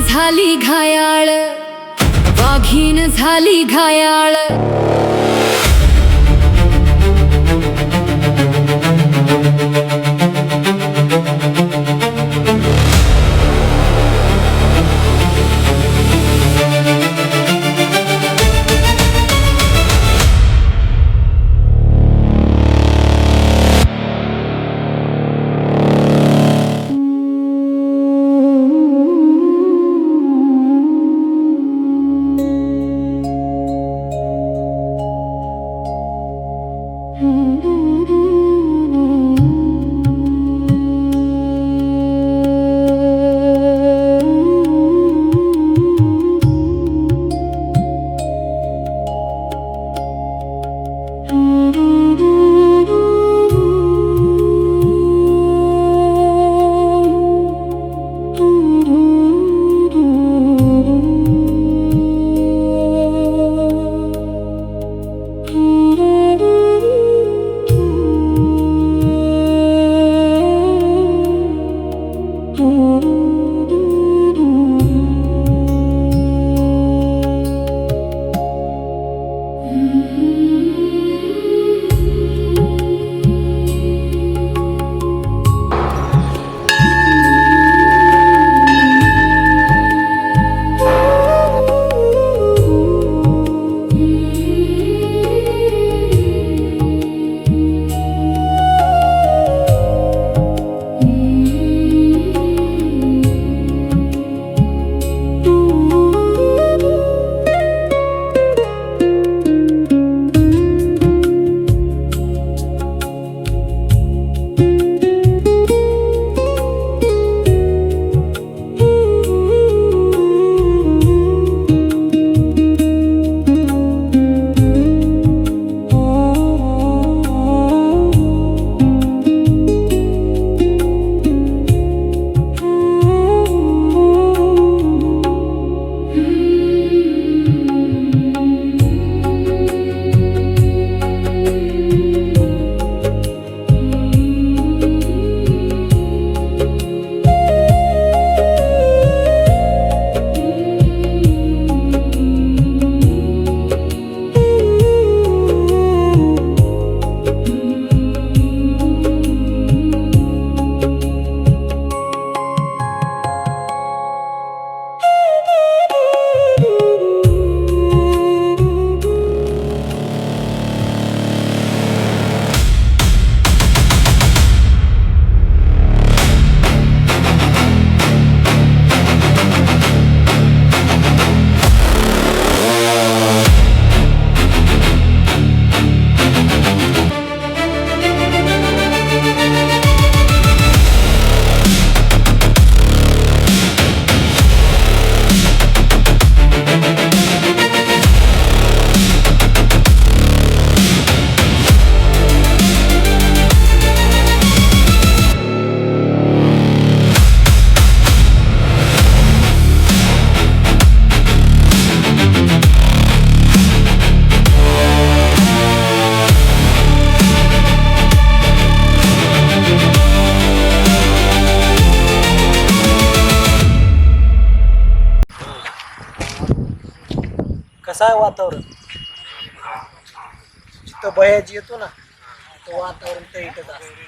झाली घायाळ, वाघीण झाली घायाळ. कसं आहे वातावरण? जिथं बयाजी येतो ना तो वातावरण तर इथंच असतं.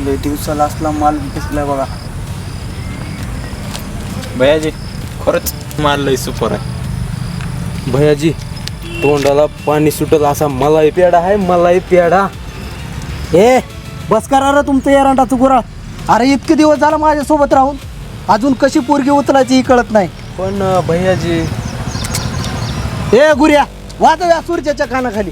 लय दिवसाला असला माल दिसला बघा. भैयाजी खरंच माल लय सुपर आहे. भैयाजी तोंडाला पाणी सुटल असा मलाई पेढा आहे, मलाई पेढा. ए बस करा रे तुमचं एरंडाचं गुराळ. अरे इतके दिवस झाला माझ्यासोबत राहून अजून कशी पोरगी उचलायची ही कळत नाही. पण भैयाजी ए गुऱ्या वाजव या सूर्याच्या कानाखाली.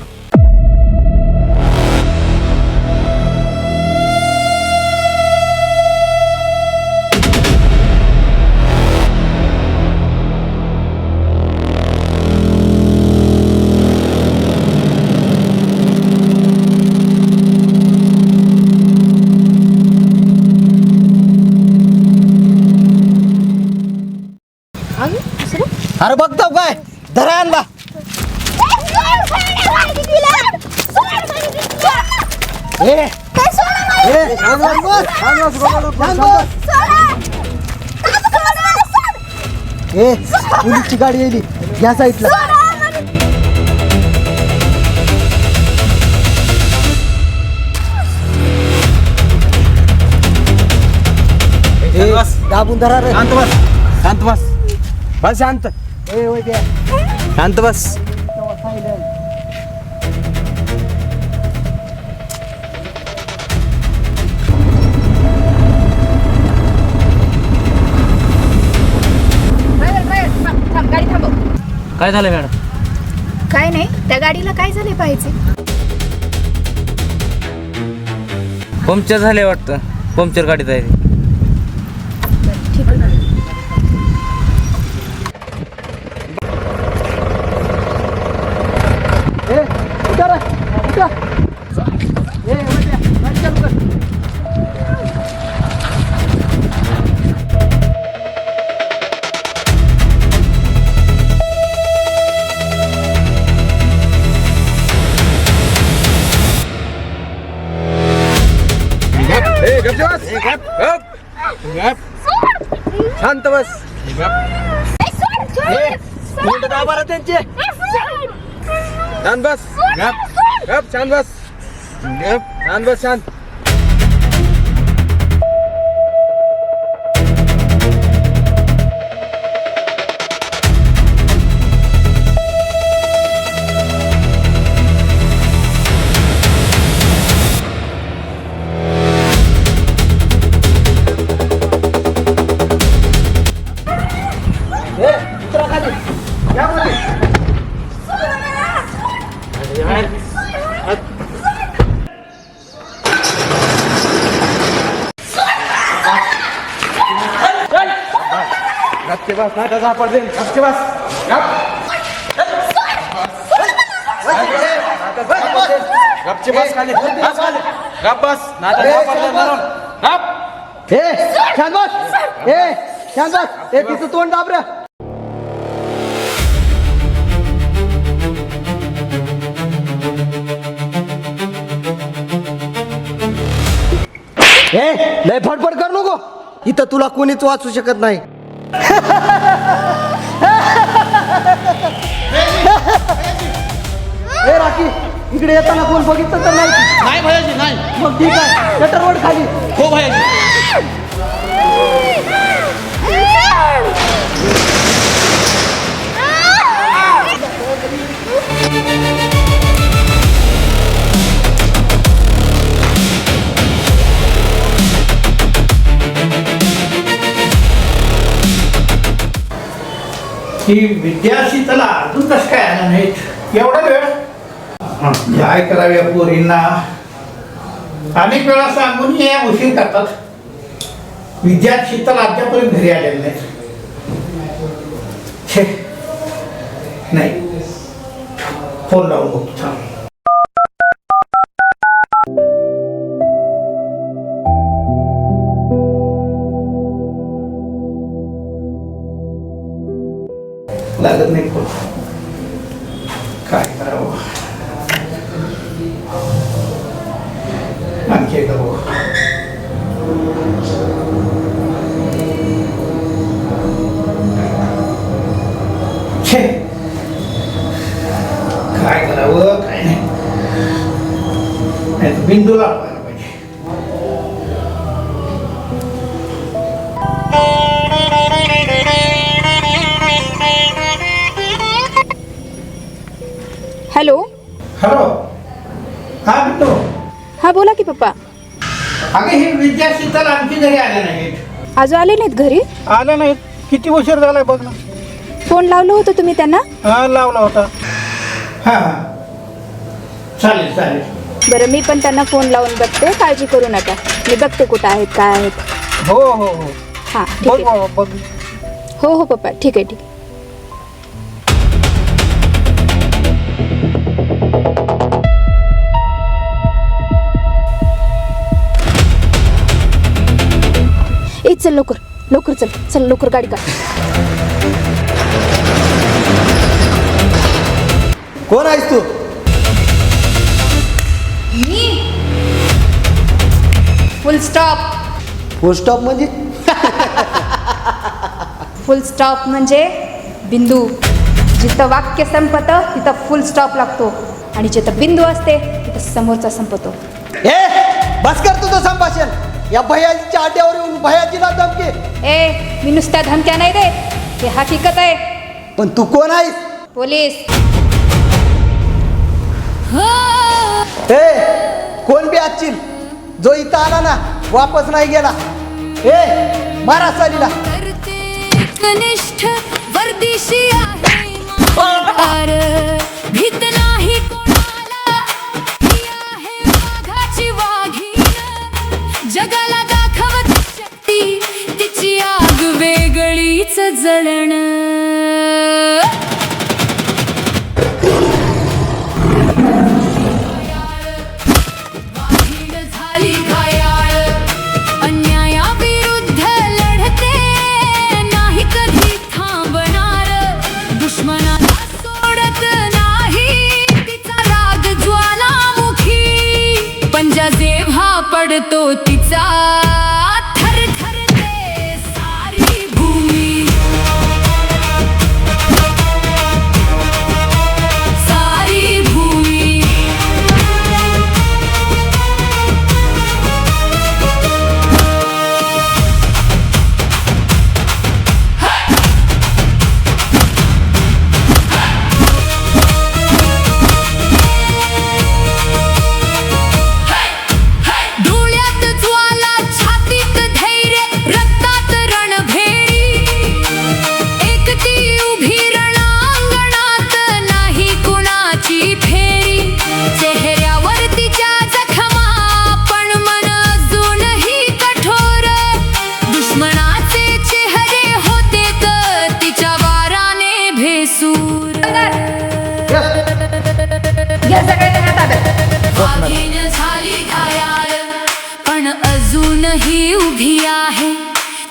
अरे बघतो काय धरा आणला. ए पोलीसची गाडी येईल या साईडला. दाबून धरा रे. शांत बस, शांत बस, बस शांत. ए वय द्या. शांत बस. गाडी थांबव. काय झालं मॅडम? काय नाही, त्या गाडीला काय झाले पाहिजे? पंक्चर झाले वाटतं, पंक्चर गाडीत आहे. ठीक आहे. ए उतर उतर. ए वय द्या. गाडी चालू कर. शांत बस. मिनिटं दाबा रे त्यांचे. शांत बस. गप शांत बस. शांत बस शांत. उतरा खाली. या मध्ये. गपचे बस, नाही त्याचा पडले. गपचे बस. गपचे बस खाली. बस खाली. गप बस, नाही त्याचा पडले म्हणून. गप. ए शांत बस. ए शांत बस. ए तिचं तोंड दाब रे. ए लय फडफड कर नको. इथं तुला कोणीच वाचू शकत नाही. ए राखी इकडे येताना कोण बघितलं तर नाही? नाही भैयाजी नाही. मग ठीक आहे शटरवर खाली. हो भैयाजी. ही विद्यार्थीला अजून कसं काय आलं नाहीत? एवढा वेळ काय कराव्या पोरींना अनेक वेळा सांगून या उशीर करतात. विद्यार्थी तर अद्यापर्यंत घरी आलेले नाहीत. छे नाही फोन लावून बघतो थांब. लागत नाही फोन. काय करावं आणखी एकदा बघू. छे काय करावं काय नाही. बिंदूला लावायला पाहिजे. विद्याशीतल आणखी घरी आल्या नाहीत. आजू आले नाहीत घरी? आल्या नाहीत. किती उशीर झालाय बघ ना. फोन लावलं होतं तुम्ही त्यांना? हा लावला होता. हा हा चालेल चालेल. बरं मी पण त्यांना फोन लावून बघते, काळजी करू नका. मी बघते कुठं आहेत काय आहेत. हो हो हो हां ठीक बघ आहे. बाबा बघ. हो हो पप्पा ठीक आहे ठीक आहे. ए चल लवकर लवकर चल चल लवकर गाडी काढ. कोण आहेस तू? मी फुल स्टॉप. फुल स्टॉप म्हणजे? फुल स्टॉप म्हणजे बिंदू. जिथं वाक्य संपतं तिथं फुल स्टॉप लागतो आणि जिथं बिंदू असते तिथं समोरचा संपतो. ए बस कर तुझं संभाषण. या भैयाच्या आड्यावर येऊन भैयाची ना धमकी. ए मी नुसत्या धमक्या नाही देत, हे हकीकत आहे. पण तू कोण आहेस? पोलीस. ए कोण बी आजची जो इथं आला ना वापस नाही गेला. ए मारा सालीला. करते कनिष्ठ वर्दिशी आहे मांडणार. भीत नाही कोणाला, ही आहे वाघाची वाघीण. जगाला दाखवत शक्ती, तिची आग वेगळीच जळण. वाघीण झाली घायाळ, अन्यायाविरुद्ध लढते, नाही कधी थांबणार. दुश्मनाला सोडत नाही, तिचा राग ज्वालामुखी. पंजा जेव्हा पडतो तिचा, थरथरते सारी भूमी. सारी भूमी. डोळ्यात ज्वाला, छातीत धैर्य, रक्तात रणभेरी. एकटी उभी रणांगणात, नाही कुणाची फेरी. चेहऱ्यावर तिच्या जखमा, पण मन अजूनही कठोर. दुश्मनाचे चेहरे होते तर तिच्या वाराने भेसूर. वाघीण झाली घायाळ, पण अजूनही उभी आहे.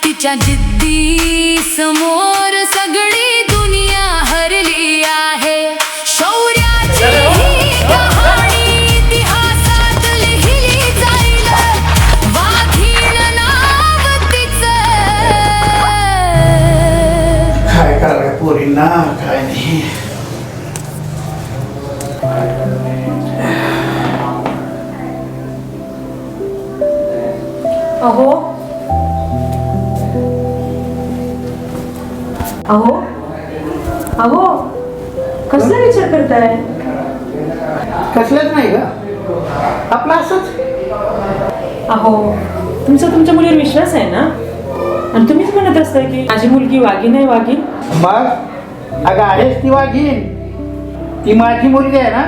तिच्या जिद्दी समोर सगळी दुनिया हरली आहे. शौर्याची ही कहाणी इतिहासात लिहिली जाईल. वाघीण नाव तिचं. काय करावं पोरींना काय नाही. अहो अहो अहो कसला विचार करताय? कसलंच नाही का आपलं असंच. अहो तुमचा तुमच्या मुलीवर विश्वास आहे ना? आणि तुम्हीच म्हणत असताय की माझी मुलगी वाघीण आहे वाघीण. मग अगं आहेस ती वाघीण. ती माझी मुलगी आहे ना.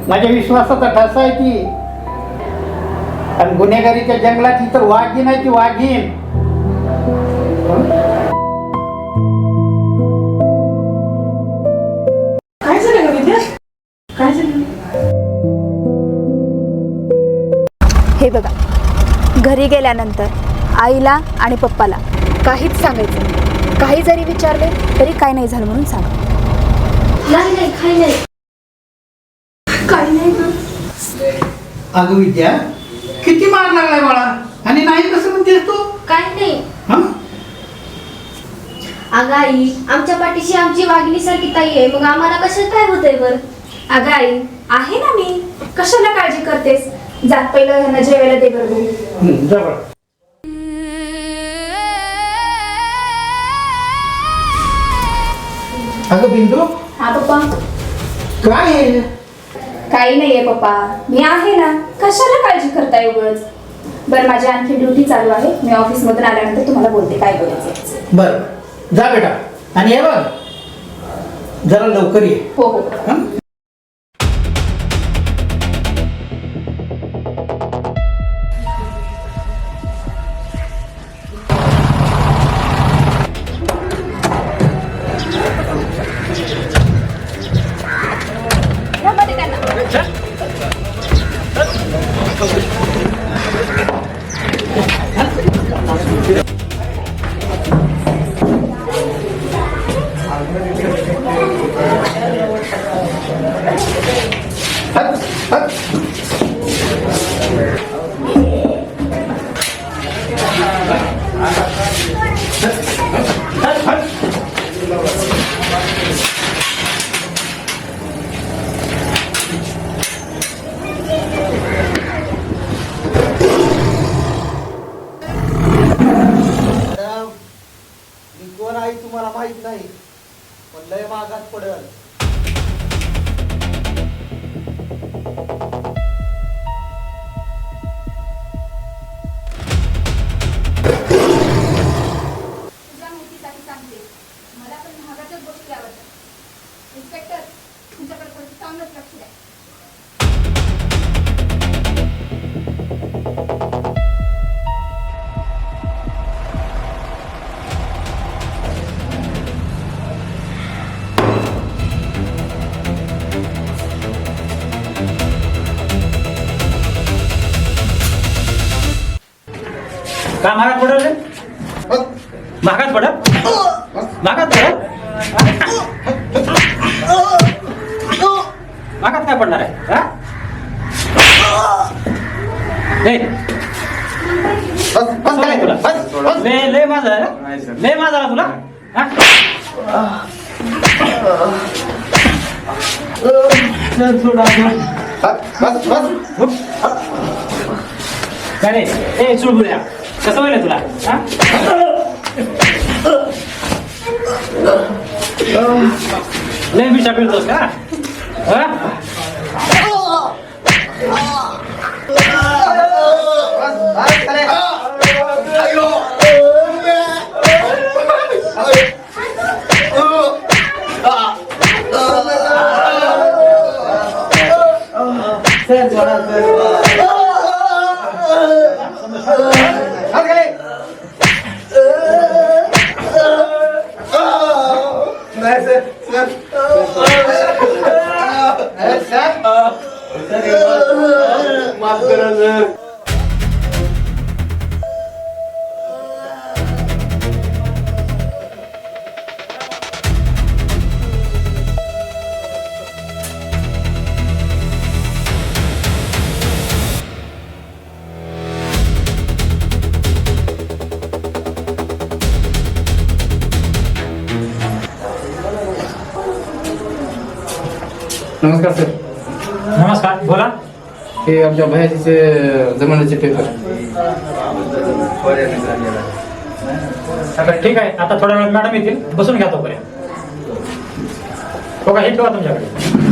माझ्या विश्वासाचा ठसा आहे ती. आणि गुन्हेगारीच्या जंगलात ही तर वाघीण आहे ती वाघीण. काय झालं ग विद्या? काय झालं? हे बघा, घरी गेल्यानंतर आईला आणि पप्पाला काहीच सांगायचं नाही. काही जरी विचारले तरी काय नाही झालं म्हणून सांगा. नाही नाही काही नाही काही नाही ग. अगं विद्या किती मार लागलाय बाळा. आणि नाही कसं म्हणतेस तू? काही नाही. हं? अगं आई, आमच्या पाठीशी आमची वाघिणीसारखी ताई आहे, मग आम्हाला कशात काय होतंय बर? अगं आई आहे ना मी, कशाला काळजी करतेस? जात पहिलं ह्यांना जेवायला दे बरोबर. जा बाळा. अगं बिंदू हा पप्पा. काय आहे? काही नाहीये पप्पा, मी आहे ना. कशाला काळजी करताय उगाच? बरं, माझी आणखी ड्युटी चालू आहे. मी ऑफिसमधून आल्यानंतर तुम्हाला बोलते काय बोलायचं. बरं जा बेटा. आणि हे बघ जरा लवकर ये. हो हो. हं? मी कोण आहे तुम्हाला माहित नाही, पण लय मागात पडेल. तुझ्या माहितीसाठी सांगते, मला पण महागाच्याच गोष्टी आवडतात. इन्स्पेक्टर, तुमच्याकडे थोडं चांगलंच लक्ष द्या. का महागात पडल रे? महागात पडल? महागात पडल? महागात काय पडणार आहे? हा? ए, कसं काय तुला? लय माझा आहे ना? लय माझा आहे तुला? हा? काय रे? ए सोड बोलूया. कसं होईल तुला? हा? लय मिठा पिळतोस का? हा? नमस्कार सर. नमस्कार, बोला. हे आमच्या भयाजीचे जमान्याचे पेपर. आता ठीक आहे. आता थोड्या वेळात मॅडम येतील, बसून घ्या तोपर्यंत. हो का, हे ठेवा तुमच्याकडे.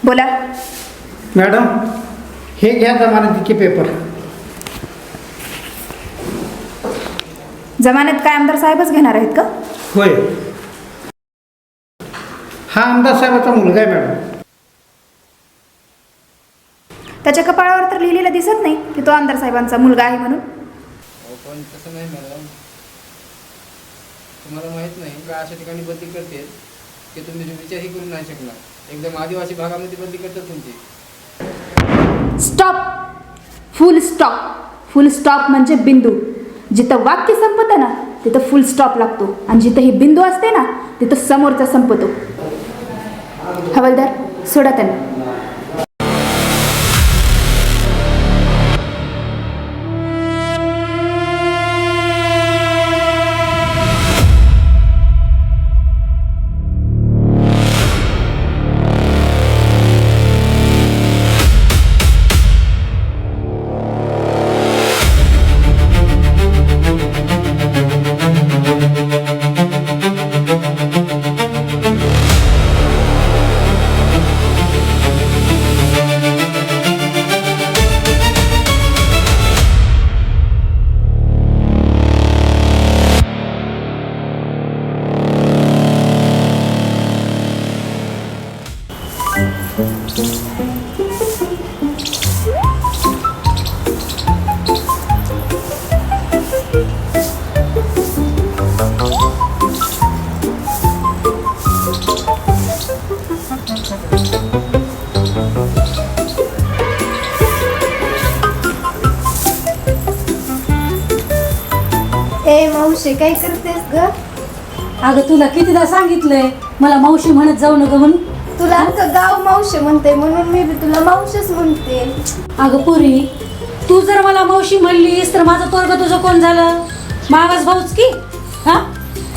बोला. मॅडम हे घ्या जमानतीचे पेपर. जमानत काय आमदार साहेबच घेणार आहेत का? होय, हा आमदार साहेबाचा मुलगा आहे मॅडम. त्याच्या कपाळावर तर लिहिलेलं दिसत नाही की तो आमदार साहेबांचा मुलगा आहे म्हणून. पण तसं नाही मॅडम. तुम्हाला माहित नाही का अशा ठिकाणी बदली करते की तुम्ही विचारही करू नाही शकणार. एकदम आदिवासी भागामध्ये बदली करतात तुमची. स्टॉप. फुल स्टॉप. फुल स्टॉप म्हणजे बिंदू. जिथं वाक्य संपतं ना तिथं फुल स्टॉप लागतो, आणि जिथं ही बिंदू असते ना तिथं समोरचा संपतो. हवालदार, सोडा त्यांना. ए मावशी काय करतेस ग? अगं तुला कितीदा सांगितलंय मला मावशी म्हणत जाऊ नका म्हणून. तुला अख्खं गाव मावशी म्हणते म्हणून मी बी तुला मावशीच म्हणते. अगं पुरी तू जर मला मावशी म्हणलीस तर माझं पोरग तुझं कोण झालं? मागास भाऊच की. हा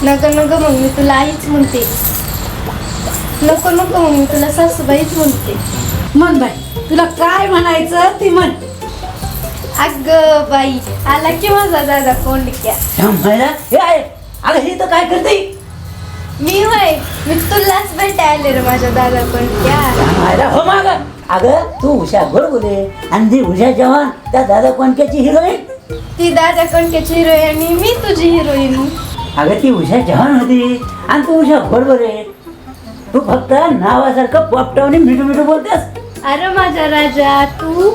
नको नको मग मी तुला आईच म्हणते. नको नको मग मी तुला सासूबाईच म्हणते. म्हण बाई तुला काय म्हणायचं ते म्हण. अग बाई आला की माझा दादा कोंडक्या. अगं हे तर काय करते मी होय मी तुलाच भेटायले रे माझ्या दादा कोंडक्या. हो माग अगं तू उषा बोले आणि ती उषा जवान त्या दादा कोणक्याची हिरोईन. ती दादा कोंडक्याची हिरोईन आणि मी तुझी हिरोईन. अगं ती उषा जवान होती आणि तू उषा बोले. तू फक्त नावासारखं पॉपटावणी मिठू मिठू बोलतेस. अरे माझा राजा तू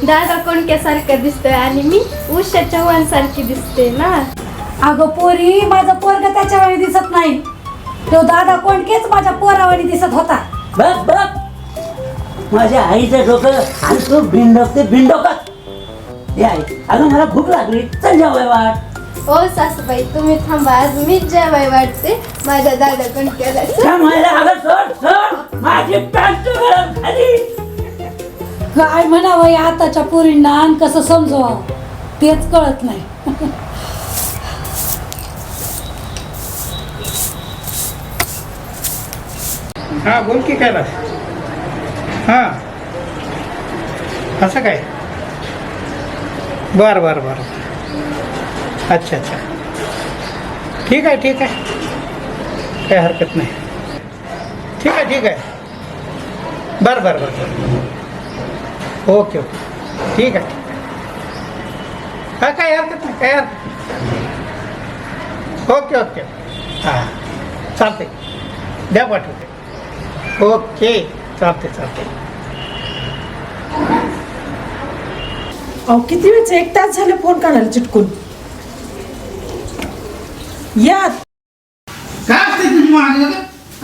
दादा कोंडक्यासारखा दिसतोय आणि मी उषा चव्हाण सारखी दिसते ना. अगं पोरी माझं पोरग त्याच्या वेळी दिसत नाही. तो दादा कोणकेच माझ्या पोरावानी दिसत होता. बघ बघ माझ्या आईचं डोकं आणि तू बिंडोक ते बिंडोकत. हे आई अगं मला भूक लागली चल जेवाय वाट. हो सासूबाई तुम्ही थांबा आज मीच जेवाय वाटते माझ्या दादा कोंडक्याला. अगं सोड सोड माझी पॅन्ट गरम खाली. काय म्हणावं या आताच्या पोरींना आणि कसं समजवावं तेच कळत नाही. हा बोल की काय हां असं काय बरं बरं बरं अच्छा अच्छा ठीक आहे काही हरकत नाही. ठीक आहे बरं बरं बरं ओके ठीक आहे. हा काही हरकत नाही काही हरकत. ओके हां चालते द्या पाठवते. ओके चालते. अहो किती वेळचं 1 तास झालं फोन काढायला चिटकून. या काय असते तुझी मागणी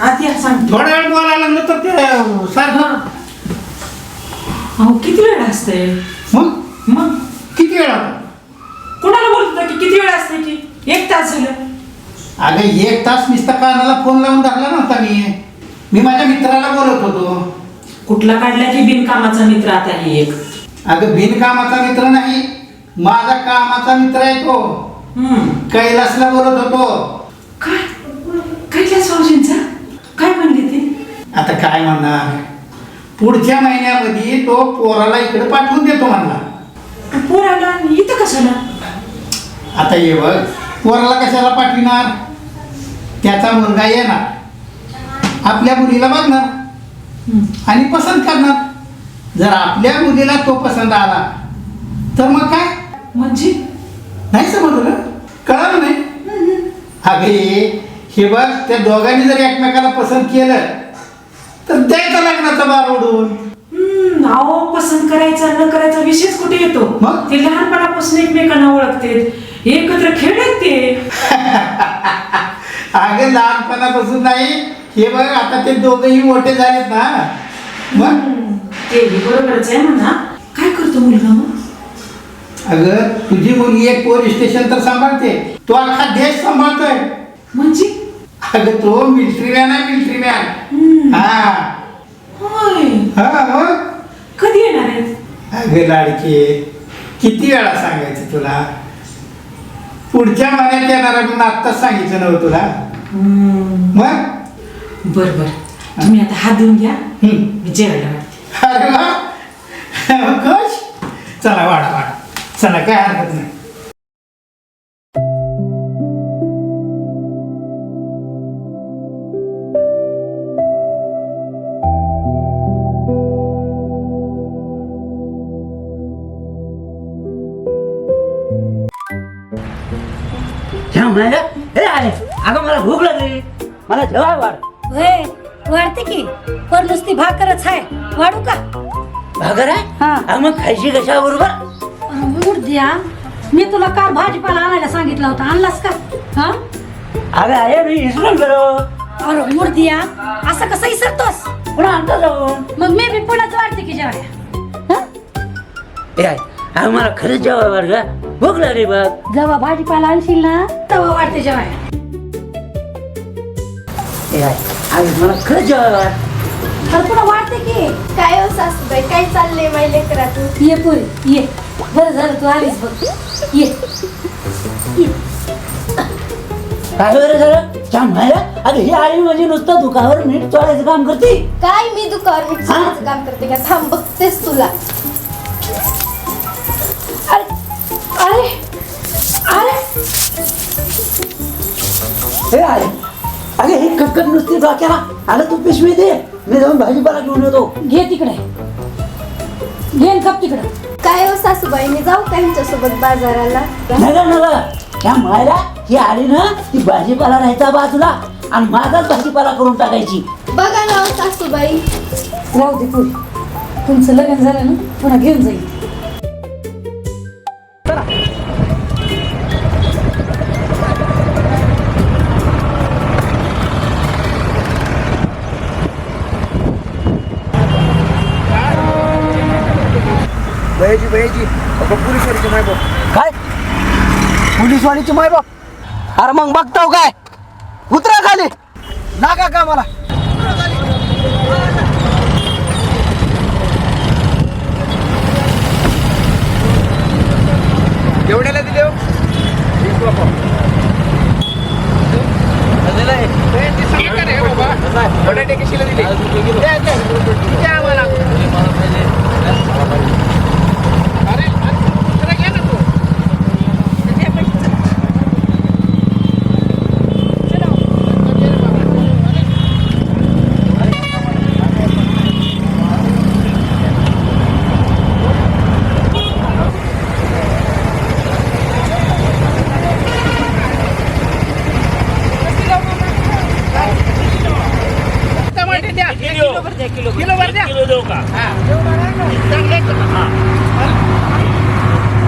आत या सांग. थोड्या वेळ बोलायला लागलं तर ते सारखं. अहो किती वेळ असते मग किती वेळ आता? कोणाला बोलत होता की किती वेळ असते की 1 तास झालं. अगं 1 तास नुसता कानाला फोन लावून टाकला नव्हता मी माझ्या मित्राला बोलत होतो. कुठला काढला की बिनकामाचा मित्र आता ही एक. अगं बिनकामाचा मित्र नाही माझा कामाचा मित्र आहे तो. कैलासला बोलत होतो. काय कैलास भाऊजींचा काय म्हणले ते? आता काय म्हणणार पुढच्या महिन्यामध्ये तो पोराला इकडे पाठवून देतो म्हणला. पोराला इथं कशाला? आता ये बघ पोराला कशाला पाठविणार. त्याचा मुलगा येणार आपल्या मुलीला बघणार आणि पसंत करणार. जर आपल्या मुलीला तो पसंत आला तर मग काय म्हणजे नाही समजलं कळलं नाही. अगे हे बघ त्या दोघांनी जर एकमेकाला पसंत केलं तर द्यायचा लग्नाचा बार उडून. अहो पसंत करायचा न करायचा विषयच कुठे येतो. मग? ते लहानपणापासून एकमेकांना ओळखते एकत्र खेळत ते. अगं लहानपणापासून नाही हे बघ आता ते दोघंही मोठे झालेत ना. मग तेही बरोबरच आहे म्हणा. काय करतो मुलगा मग? अगं तुझी मुलगी एक पोलीस स्टेशन तर सांभाळते तो अख्खा देश सांभाळतोय. म्हणजे अगं तो मिलिटरी मॅन आहे मिलिटरी मॅन. हा होय मग कधी येणार आहेत? अगं लाडके किती वेळा सांगायचं तुला. पुढच्या महिन्यात येणार म्हणून आत्ताच सांगितलं नव्हतं तुला. मग बर तुम्ही आता हात धुवून घ्या मी जेवायला वाटते. अरे वा खुश. चला वाढा चला काय हरकत नाही. अगं मला भूक लागली मला जेवाय वाढ. वाढते की पर नुसती भाकरच आहे, वाढू का? भाकर आहे हा. मग खायची कशा बरोबर? मूर्द्या, मी तुला काल भाजीपाला आणायला सांगितला होता, आणलास का? हा? अगं आहे मी विसरून गेलो. अरे मूर्द्या, असं कसं विसरतोस? पुन्हा आणतो जाऊन. मग मी बी पुण्याच वाढते की जेवायला. मला खरंच जेवाय वाढ ग, भूक लागली बघ. जेव्हा भाजीपाला आणशील ना तेव्हा वाढते जेवायला. मला खरंच जेवाय वाढ. तर पुन्हा वाढते की. काय हो सासूबाई, काय चाललंय माझ्या लेकरातून? ये पुरी ये, बरं झालं तू आलीस बघ. ये काय बरं झालं चांगला? अगं ही आई म्हणजे नुसतं दुखावर मीठ चोळायचं काम करते. काय मी दुकावर मीठ चोळायचं काम करते का? थांब बघतेस तुला. अरे अरे हे आहे अगं ही कटकट नुसती डोक्याला. अगं तू पिशवी दे, मी जाऊन भाजीपाला घेऊन येतो. घे तिकडे, घे कप तिकडे. काय हो सासूबाई, मी जाऊ का ह्यांच्यासोबत बाजाराला? नका त्या मायला ही आली ना, ती भाजीपाला राहायचा बाजूला आणि माझाच भाजीपाला करून टाकायची. बघा ना हो सासूबाई. राहू दे पुरी, तुमचं लग्न झालं ना पुन्हा घेऊन जाईल. पोलीसवाडीची माय बाप. काय पोलीसवाडीची माय बाप? अरे मग बघताव काय? उतरा खाली, नाका का मला. एवढ्याला दिले हो? बटाटे कशीला दिले?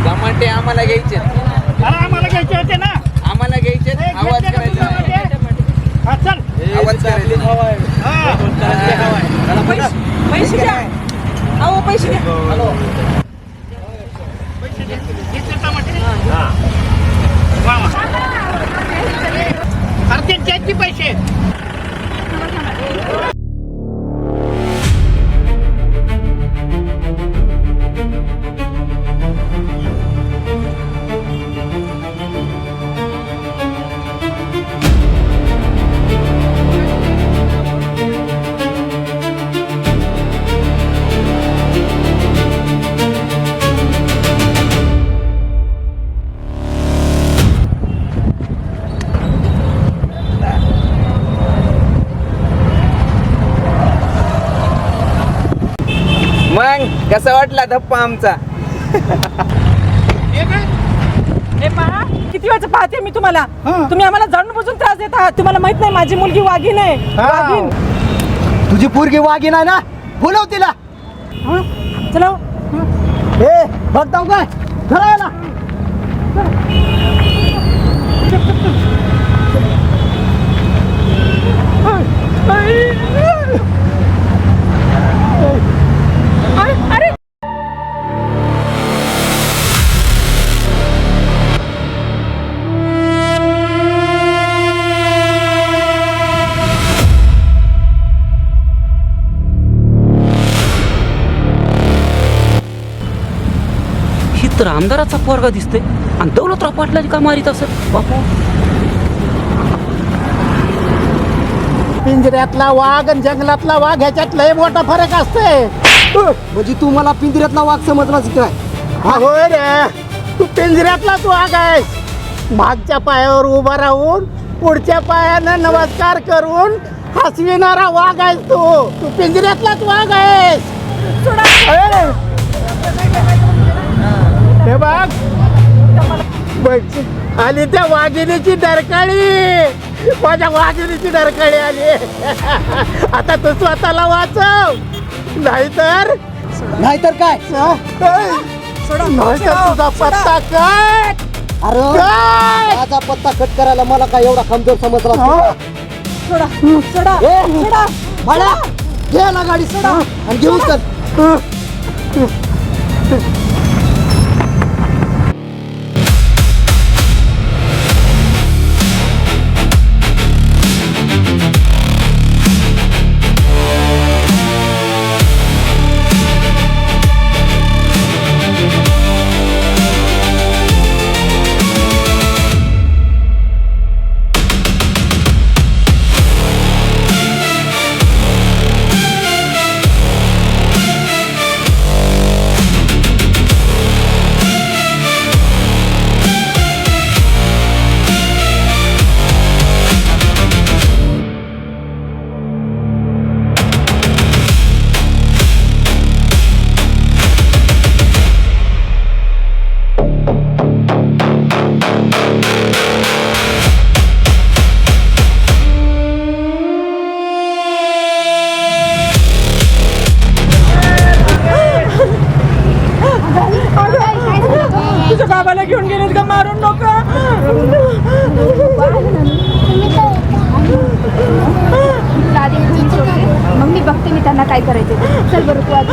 टमाटे आम्हाला घ्यायचे. आम्हाला घ्यायचे होते ना. आम्हाला घ्यायचे. आवाज करायचा नाही. आवाज करायचा. पैसे द्या, अहो पैसे द्या. पैसे मग कसा वाटला धप्पा आमचा? हे पहा, किती वेळचं पाहते मी तुम्हाला. तुम्ही आम्हाला जाणून बुजून त्रास देत आहात. तुम्हाला माहित नाही माझी मुलगी वाघीण आहे. वाघीण. तुझी पोरगी वाघीण आहे ना, बोलव तिला. चला ए बघताव काय धरायला. अरे ही तर आमदाराचा पोरगा दिसतोय आणि दौलतराव पाटलाची का मारित असत बापू. पिंजऱ्यातला वाघ आणि जंगलातला वाघ ह्याच्यात लय मोठा फरक असतोय. म्हणजे तू मला पिंजऱ्यातला वाघ समजलास काय? होय रे, तू पिंजऱ्यातलाच वाघ आहेस. मागच्या पायावर उभा राहून पुढच्या पायानं नमस्कार करून हसविणारा वाघ आहेस तू. तू पिंजऱ्यातलाच वाघ आहेस. अरे, हे बघ बघ, आली त्या वाघिणीची डरकाळी. माझ्या वाघिणीची डरकळी आली. आता तू स्वतःला वाचव, नाहीतर नाहीतर काय नाहीतर तुझा पत्ता काय. अरे माझा पत्ता कट करायला मला काय एवढा कमजोर समजला? बाळा घे ना गाडी सोडा आणि घेऊन चल. तुझ्या बाबाला घेऊन गेलेत का? मारून नका. मग मी बघते मी त्यांना काय करायचे. चल बरं तू आज.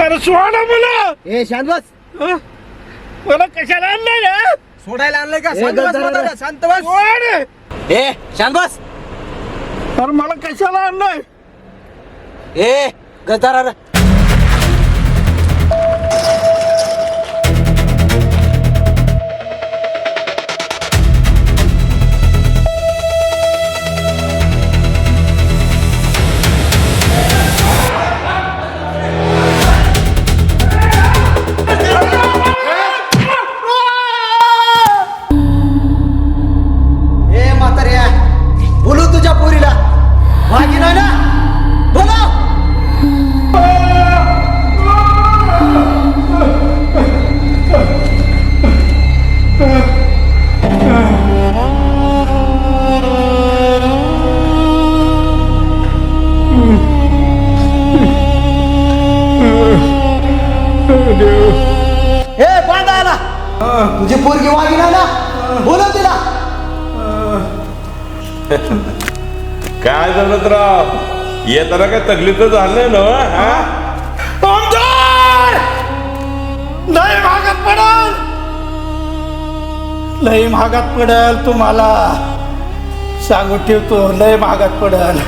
अरे सोडा मला. ए शांत बस. मला कशाला आणलंय ना? सोडायला आणलंय का? ए, शांत बस गद्दार. म्हातारा, शांत बस. सोड. ए शांत बस. अरे मला कशाला आणलंय? ए गद्दार. ए म्हाताऱ्या बोलू तुझ्या पोरीला. वाघीण आहे ना, बोला. ए बांधा आला. तुझी पोरगी वाघीण आहे ना, बोलव तिला. काय झालं राव, येताना काय तकलीफ तर झालं ना? लय महागात पडल, लय महागात पडल. तुम्हाला सांगून ठेवतो, लय महागात पडल.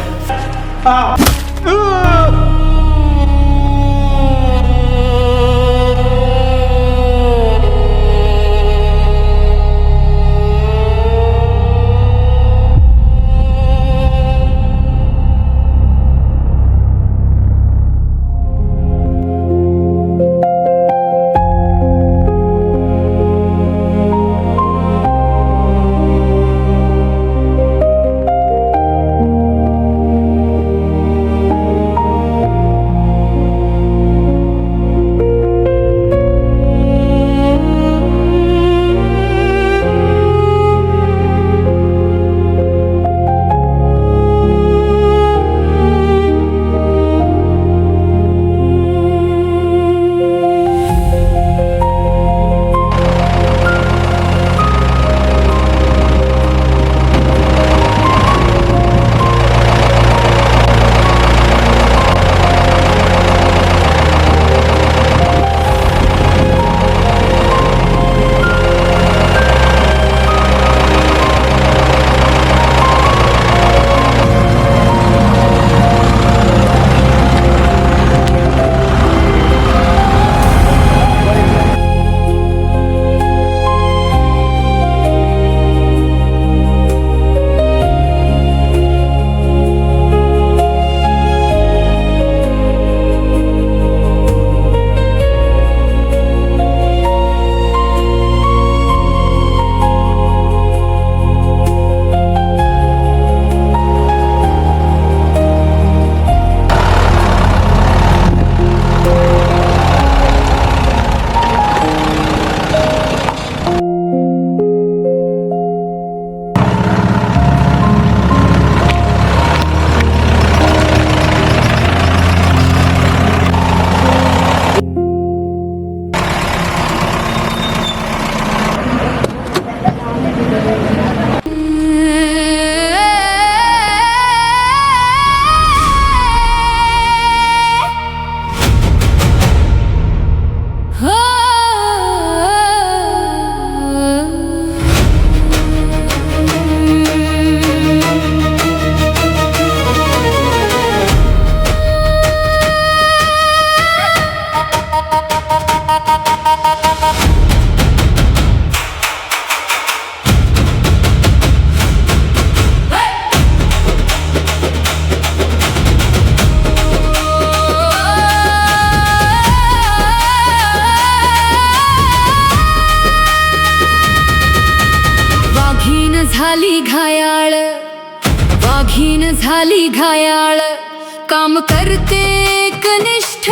झाली घायाळ काम करते कनिष्ठ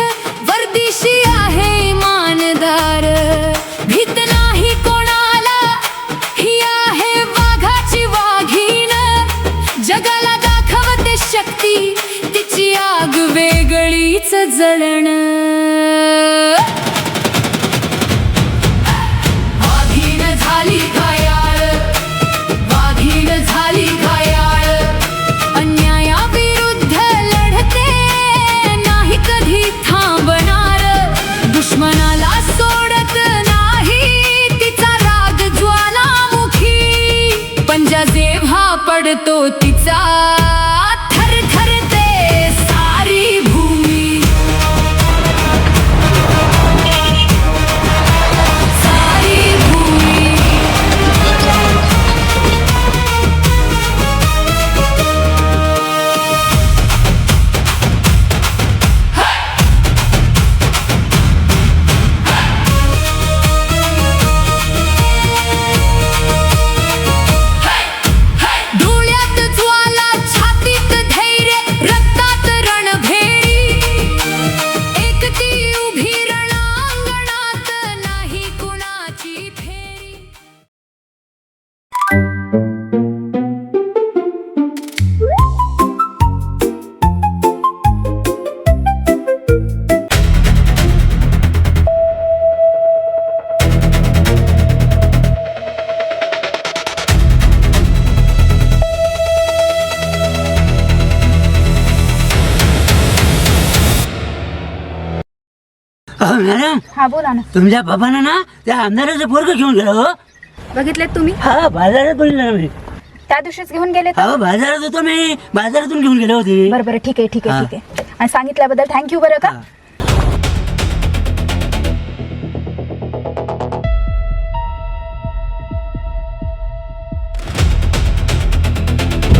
वर्दीशी आहे इमानदार भीत नाही कोणाला ही आहे वाघाची वाघीण जगाला दाखवते शक्ती तिची आग वेगळीच जळण वाघीण झाली घायाळ वाघीण झाली घायाळ अन्यायाविरुद्ध लढते नाही कधी थांबणार दुश्मनाला सोडत नाही तिचा राग ज्वालामुखी पंजा जेव्हा पडतो तिचा थरथरते सारी भूमी सारी भूमी डोळ्यात ज्वाला छातीत धैर्य रक्तात रणभेरी एकटी उभी रणांगणात नाही कुणाची फेरी मॅडम हा बोला ना. तुमच्या बाबांना ना त्या आमदाराचं पोरग घेऊन गेलो हो. बघितलेत तुम्ही? हा बाजारात बघितलं मी. त्या दिवशीच घेऊन गेले तर? हो बाजारात होतो मी बाजारातून घेऊन गेले होते. बरं बरं ठीक आहे ठीक आहे हा. ठीक आहे आणि सांगितल्याबद्दल थँक्यू बरं का.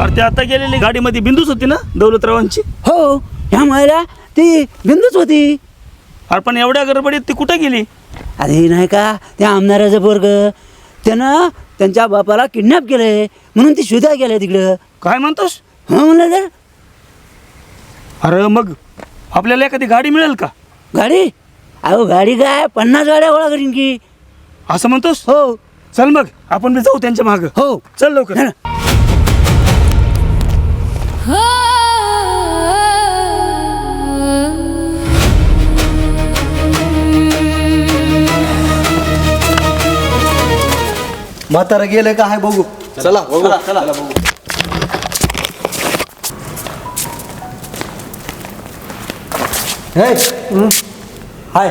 अरे ते आता गेलेली गाडीमध्ये बिंदूच होती ना दौलतरावांची. हो ह्या महिला ती बिंदूच होती. अरे पण एवढ्या गडबडीत ती कुठे गेली? अरे नाही का त्या आमदाराचं पोरग त्यानं त्यांच्या बापाला किडनॅप केलंय म्हणून ती शोधा गेल्या तिकडं. काय म्हणतोस? हो म्हणलं तर. अरे मग आपल्याला एखादी गाडी मिळेल का? गाडी? अहो गाडी काय 50 गाड्या गोळा करीन की. असं म्हणतोस? हो. चल मग आपण बी जाऊ त्यांच्या मागं. हो चल लवकर. म्हातारं गेलं का आहे बघू. चला बघू चला बघू. हाय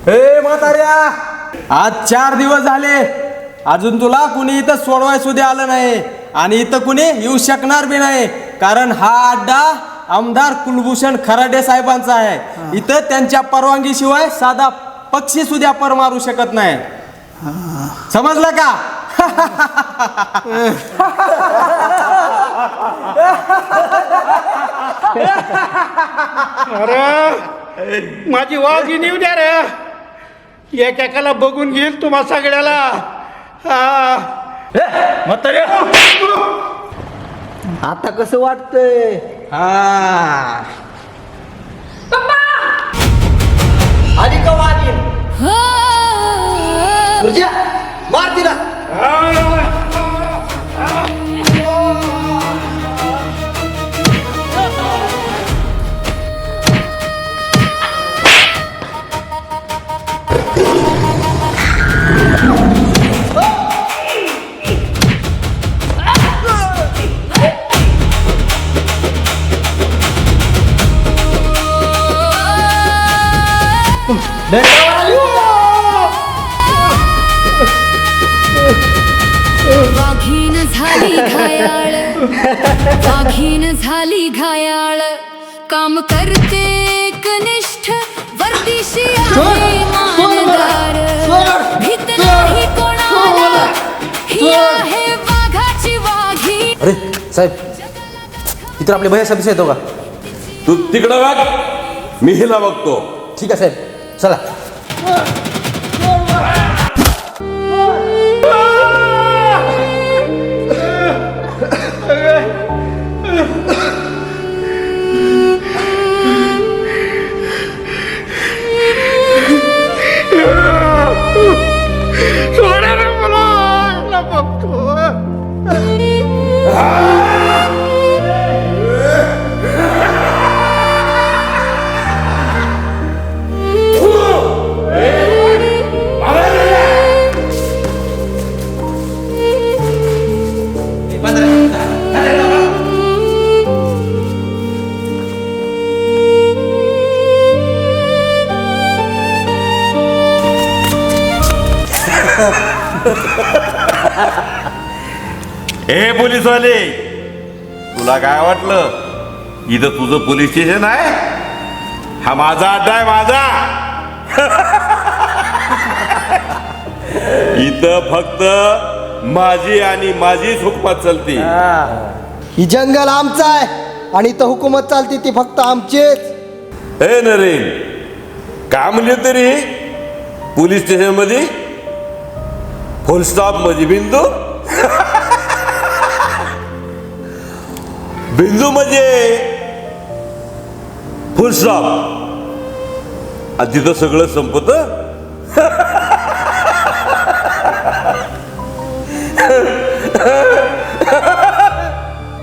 ए म्हाताऱ्या आज 4 दिवस झाले अजून तुला कुणी इथं सोडवाय सुद्धा आलं नाही आणि इथं कुणी येऊ शकणार बी नाही कारण हा अड्डा आमदार कुलभूषण खराडे साहेबांचा आहे. इथं त्यांच्या परवानगी शिवाय साधा पक्षी सुद्धा पर मारू शकत नाही. समजलं का? अरे माझी वाघिणी उद्या रे एकेकाला बघून घेईल तुम्हा सगळ्याला. म्हाताऱ्या आता कसं वाटतंय? आली का वाघीण? तुझ्या मार तिला. वाघीण झाली घायाळ वाघीण झाली घायाळ काम करते कनिष्ठ वर्दीशी आहे इमानदार भीत नाही कोणाला ही आहे वाघाची वाघी. अरे साहेब इथं आपले भैया साहेब येतो का? तू तिकडं बघ मी हिला बघतो. ठीक आहे साहेब चला. सोडा रे मला बघतो. ए पोलीसवाले, तुला काय वाटलं इथं तुझं पोलीस स्टेशन आहे? हा माझा अड्डा आहे, माझा. इथं फक्त माझी आणि माझी हुकूमत चालते. ही जंगल आमचं आहे आणि इथं हुकूमत चालते ती फक्त आमचीच. ए नरेन, का म्हणले तरी पोलीस स्टेशन मध्ये फुल स्टॉप मध्ये बिंदू. बिंदू म्हणजे फुल स्टॉप आणि तिथं सगळं संपत.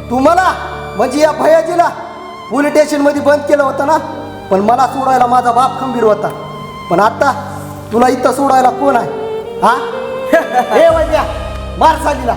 तुम्हाला म्हणजे या भयाजीला पोलीस स्टेशन मध्ये बंद केलं होतं ना, पण मला सोडायला माझा बाप खंबीर होता. पण आता तुला इथं सोडायला कोण आहे? हा हे वैद्या, मार सालीला.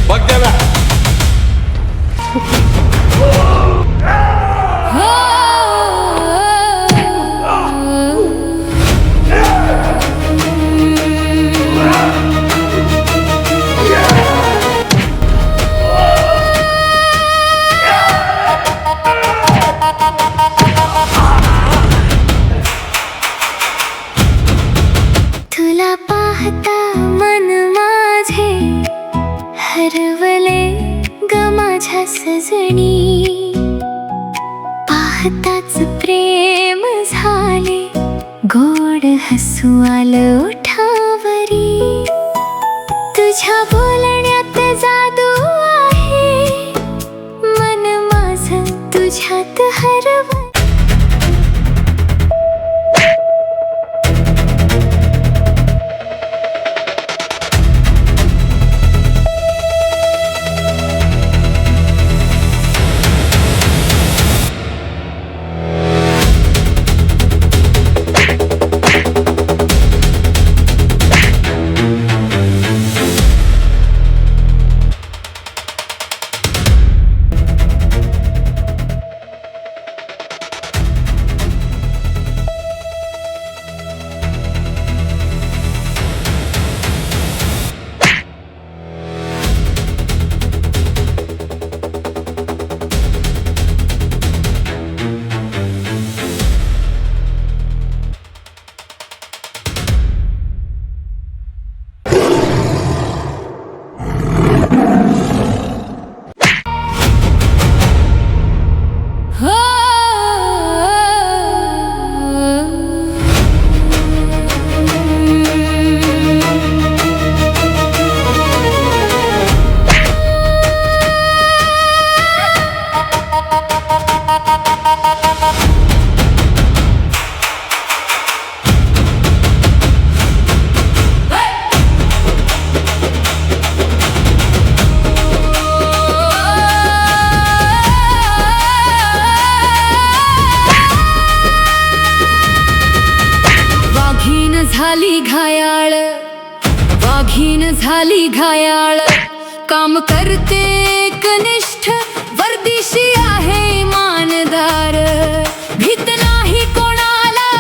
बघ त्याला. तुला पाहता मन माझे हरवले ग माझ्या सजणी. पाहताच प्रेम झाले, गोड हसू आलं ओठावरी. तुझ्या बोलण्यात जादू आहे, मन माझं तुझ्यात हरवलं. झाली घायाळ, काम करते कनिष्ठ, वर्दीशी आहे इमानदार, भीत नाही कोणाला,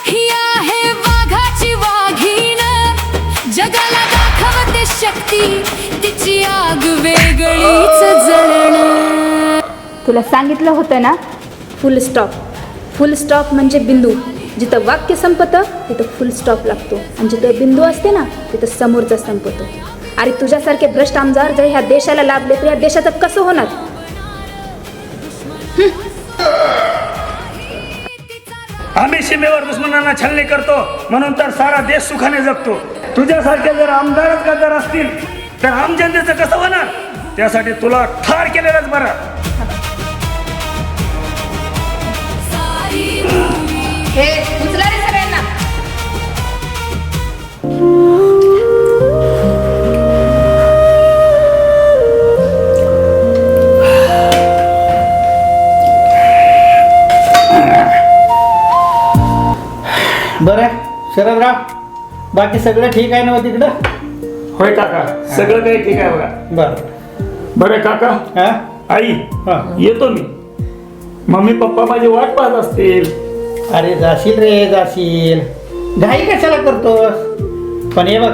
ही आहे वाघाची वाघीण, जगाला दाखवते शक्ती तिची आग वेगळीच जळण. तुला सांगितलं होतं ना, फुल स्टॉप. फुल स्टॉप म्हणजे बिंदू. जिथं वाक्य संपतं तिथं फुल स्टॉप लागतो, आणि जिथं बिंदू असते ना तिथं समोरचा संपतो. अरे तुझ्यासारखे भ्रष्ट आमदार जर ह्या देशाला लाभले तर ह्या देशाचं कसं होणार? आम्ही सीमेवर दुश्मनांना छलनी करतो म्हणून तर सारा देश सुखाने जगतो. तुझ्यासारखे जर आमदारच गद्दार असतील तर आम जनतेचं कसं होणार? त्यासाठी तुला ठार केलेलंच बरं. हे उचला रे सगळ्यांना. बरं शरदराव, बाकी सगळं ठीक आहे ना तिकडं? होय काका, सगळं काही ठीक आहे बघा. बरं बरं काका, हां आई हां. येतो मी. मम्मी पप्पा माझी वाट पाहत असतील. अरे जाशील रे जाशील, घाई कशाला करतोस? पण हे बघ,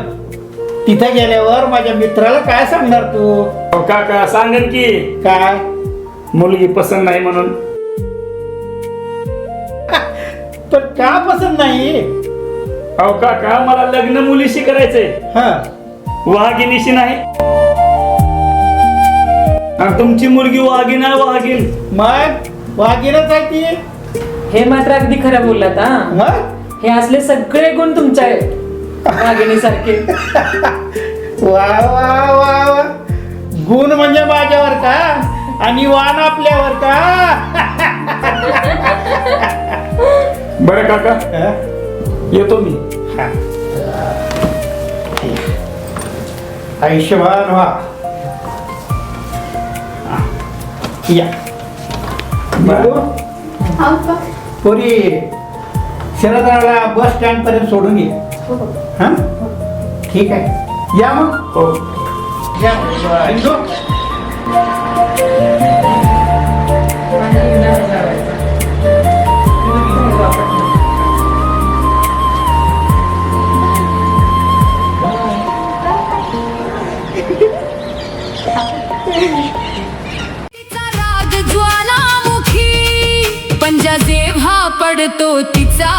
तिथं गेल्यावर माझ्या मित्राला काय सांगणार तू? अहो काका सांगेन की काय? मुलगी पसंत नाही म्हणून. पण का पसंत नाही? अहो काका, मला लग्न मुलीशी करायचंय, हा, वाघिणीशी नाही. आणि तुमची मुलगी वाघीण आहे, वाघीण. मग वाघीणच आहे ती. हे मात्र अगदी खरं बोललात हा. मग हे असले सगळे गुण तुमच्या आहेत वाघिणीसारखे. वा वा वा वा, गुण म्हणजे माझ्यावर का आणि वाण आपल्यावर का? बरं काका, हा? येतो मी. हा. आयुष्यवान व्हा. हा. या पोरी, शरदरावला बस स्टँड पर्यंत सोडून ये. हा, ठीक आहे, या मग. हो. या इंदू. तिचा राग ज्वालामुखी पंजा जेव्हा पडतो तिचा